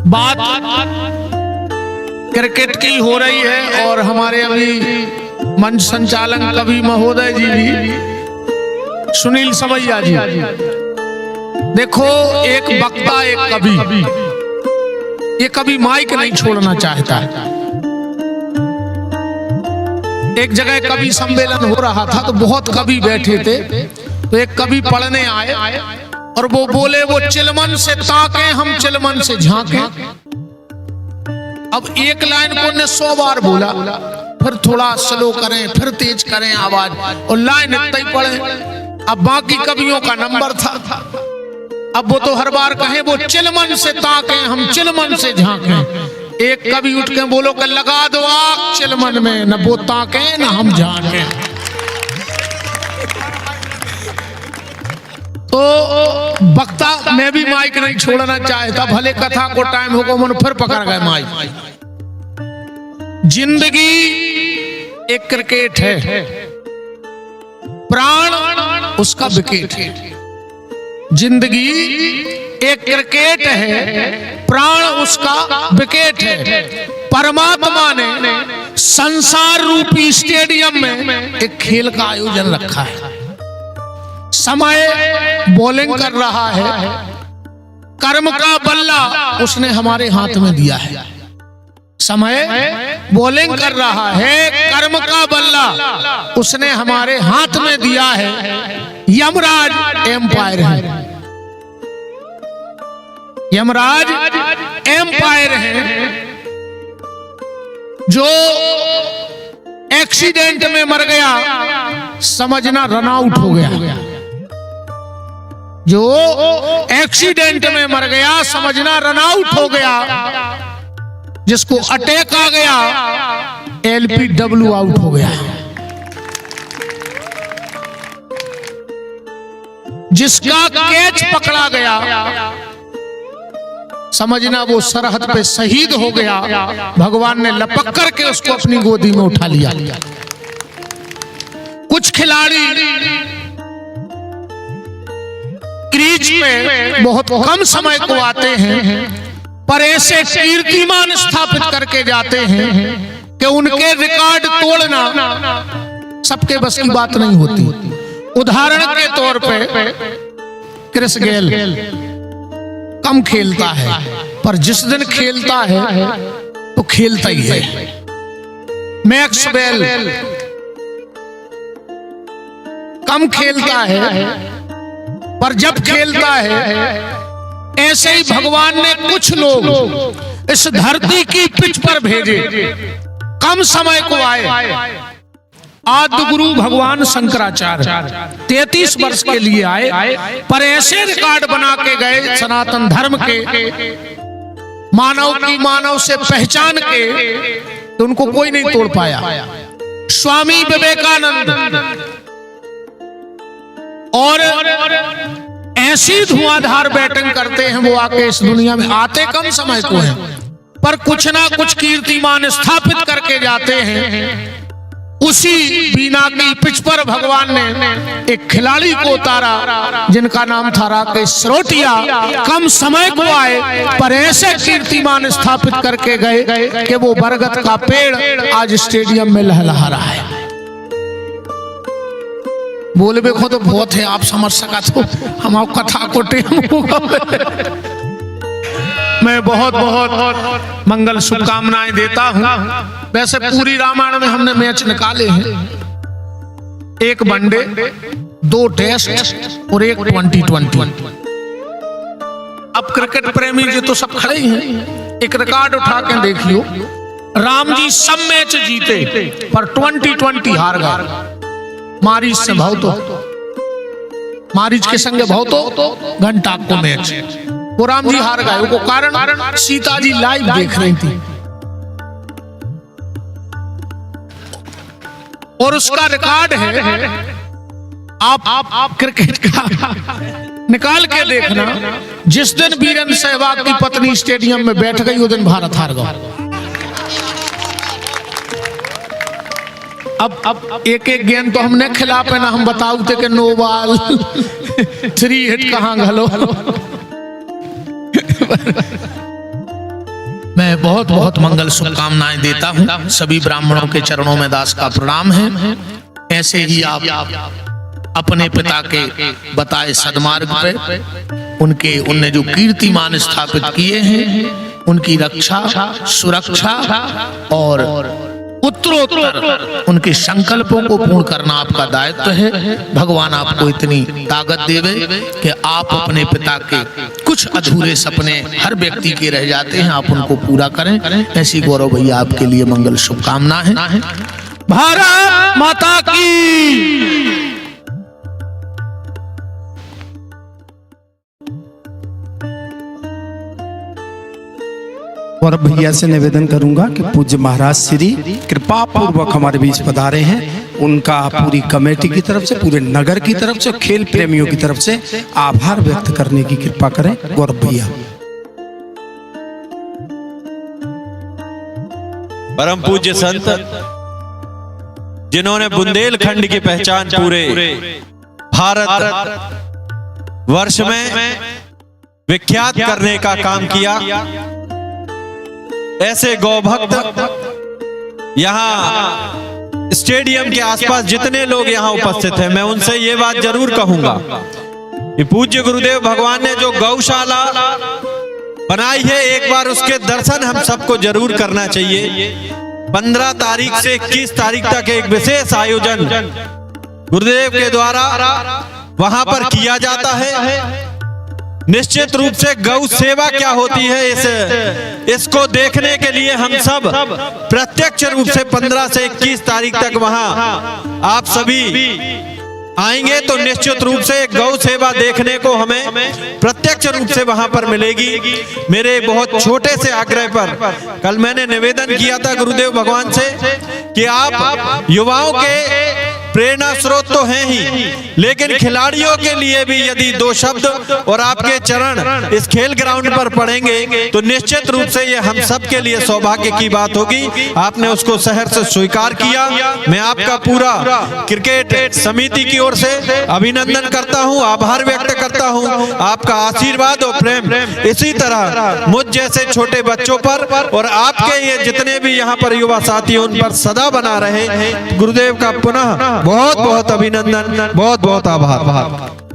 बात क्रिकेट की हो रही है और हमारे अभी मंच संचालक कवि महोदय जी भी, सुनील सवैया जी। देखो, एक वक्ता एक कवि, ये कभी माइक नहीं छोड़ना चाहता है। एक जगह कवि सम्मेलन हो रहा था तो बहुत कवि बैठे थे, तो एक कवि पढ़ने आए और वो बोले, वो चिलमन से ताके हम चिलमन से झांके। अब एक लाइन को ने 100 बार बोला, फिर थोड़ा स्लो करें, फिर तेज करें आवाज, और लाइन इतना ही पढ़े। अब बाकी कवियों का नंबर था, अब वो तो हर बार कहें वो चिलमन से ताके हम चिलमन से झांके। एक कवि उठ के बोलो कि लगा दो आग चिलमन में, न वो ताके न हम झांके। तो वक्ता मैं भी माइक नहीं छोड़ना चाहता, भले कथा को टाइम होगा, मन फिर पकड़ गए माइक। जिंदगी एक क्रिकेट है, प्राण उसका विकेट है। जिंदगी एक क्रिकेट है, प्राण उसका विकेट है। परमात्मा ने संसार रूपी स्टेडियम में एक खेल का आयोजन रखा है। समय बॉलिंग कर रहा है, कर्म का बल्ला उसने हमारे हाथ में दिया है। समय बॉलिंग कर रहा है, कर्म का बल्ला उसने हमारे हाथ में दिया है। यमराज एम्पायर है, यमराज एम्पायर है। जो एक्सीडेंट में मर गया समझना रन आउट हो गया। जो एक्सीडेंट में मर गया समझना रन आउट हो गया। जिसको अटैक आ गया LPW आउट हो गया। जिसका कैच पकड़ा गया समझना वो सरहद पे शहीद हो गया। भगवान ने लपक करके उसको अपनी गोदी में उठा लिया। कुछ खिलाड़ी क्रीज पे बहुत कम समय को आते हैं, पर ऐसे कीर्तिमान स्थापित करके जाते हैं कि उनके रिकॉर्ड तोड़ना सबके बस की बात नहीं होती। उदाहरण के तौर पे क्रिस गेल कम खेलता है, पर जिस दिन खेलता है तो खेलता ही है। मैक्सवेल कम खेलता है, पर जब खेलता है। ऐसे ही भगवान ने कुछ लोग इस धरती की पिच पर भेजे, कम समय को आए। आदि गुरु भगवान शंकराचार्य 33 वर्ष के लिए आए, पर ऐसे रिकॉर्ड बना के गए सनातन धर्म के, मानव की मानव से पहचान के, तो उनको कोई नहीं तोड़ पाया। स्वामी विवेकानंद और ऐसी धुआंधार बैटिंग करते हैं, वो आके इस दुनिया में आते कम समय को हैं, पर कुछ ना कुछ कीर्तिमान स्थापित करके जाते हैं। उसी बीना की पिच पर भगवान ने एक खिलाड़ी को उतारा जिनका नाम था राकेश सरोटिया। कम समय को आए, पर ऐसे कीर्तिमान स्थापित करके गए कि वो बरगद का पेड़ आज स्टेडियम में लहलहा रहा है। बोले देखो तो बहुत है, आप समझ सका तो हम कथा को टेम होगा। मैं बहुत बहुत मंगल शुभकामनाएं देता हूं। वैसे पूरी रामायण में हमने मैच निकाले हैं, एक वनडे, 2 टेस्ट और एक 2020। अब क्रिकेट प्रेमी जी तो सब खड़े ही हैं, एक रिकॉर्ड उठा के देख लो। राम जी सब मैच जीते, पर 2020 हार गए। मारीच से भौतो, मारीच के संगे भौतो घंटा को मैच, वो राम जी हार गए। वो कारण सीता जी लाइव देख रही थी, और उसका रिकॉर्ड है। आप क्रिकेट का निकाल के देखना। जिस दिन वीरेंद्र सहवाग की पत्नी स्टेडियम में बैठ गई, उस दिन भारत हार गया। अब एक एक गेंद तो हमने खिलाफ है ना, हम बताऊ थे कि नो बॉल 3 हिट कहां घलो। मैं बहुत बहुत मंगल शुभकामनाएं देता हूं। सभी ब्राह्मणों के चरणों में दास का प्रणाम है। ऐसे ही आप अपने पिता के बताए सदमार्ग पे उनने जो कीर्तिमान स्थापित किए हैं उनकी रक्षा सुरक्षा और उत्तरोत्तर उनके संकल्पों को पूर्ण करना आपका दायित्व है। भगवान आपको इतनी ताकत देवे कि आप अपने पिता के कुछ अधूरे सपने हर व्यक्ति के रह जाते हैं, आप उनको पूरा करें। ऐसी गौरव भैया आपके लिए मंगल शुभकामना है। भारत माता की। और भैया से निवेदन करूंगा कि पूज्य महाराज श्री कृपा पूर्वक हमारे बीच पधारे हैं, उनका पूरी कमेटी की तरफ से, पूरे नगर की तरफ से, खेल प्रेमियों की तरफ से आभार व्यक्त करने की कृपा करें। गौरव भैया। परम पूज्य संत जिन्होंने बुंदेलखंड की पहचान पूरे भारत वर्ष में विख्यात करने का काम किया, ऐसे गौभक्त यहाँ स्टेडियम के आसपास जितने लोग यहाँ उपस्थित हैं, मैं उनसे ये बात जरूर कहूंगा कि पूज्य गुरुदेव भगवान ने जो गौशाला बनाई है, एक बार उसके दर्शन हम सबको जरूर करना चाहिए। 15 तारीख से 21 तारीख तक एक विशेष आयोजन गुरुदेव के द्वारा वहां पर किया जाता है। निश्चित रूप से गौ सेवा क्या होती है इसको देखने के लिए हम सब प्रत्यक्ष रूप से 15 से 21 तारीख तक वहां आप सभी आएंगे तो निश्चित रूप से गौ सेवा देखने को हमें प्रत्यक्ष रूप से वहां पर मिलेगी। मेरे बहुत छोटे से आग्रह पर कल मैंने निवेदन किया था गुरुदेव भगवान से कि आप युवाओं के प्रेरणा स्रोत तो हैं ही, लेकिन खिलाड़ियों के लिए भी यदि 2 शब्द और आपके चरण इस खेल ग्राउंड पर पड़ेंगे तो निश्चित रूप से ये हम सब के लिए सौभाग्य की बात होगी। आपने उसको शहर से स्वीकार किया। मैं आपका पूरा क्रिकेट समिति की ओर से अभिनंदन करता हूं, आभार व्यक्त करता हूं। आपका आशीर्वाद और प्रेम इसी तरह मुझ जैसे छोटे बच्चों पर और आपके ये जितने भी यहाँ पर युवा साथी उन पर सदा बना रहे। गुरुदेव का पुनः बहुत बहुत अभिनंदन, बहुत बहुत आभार।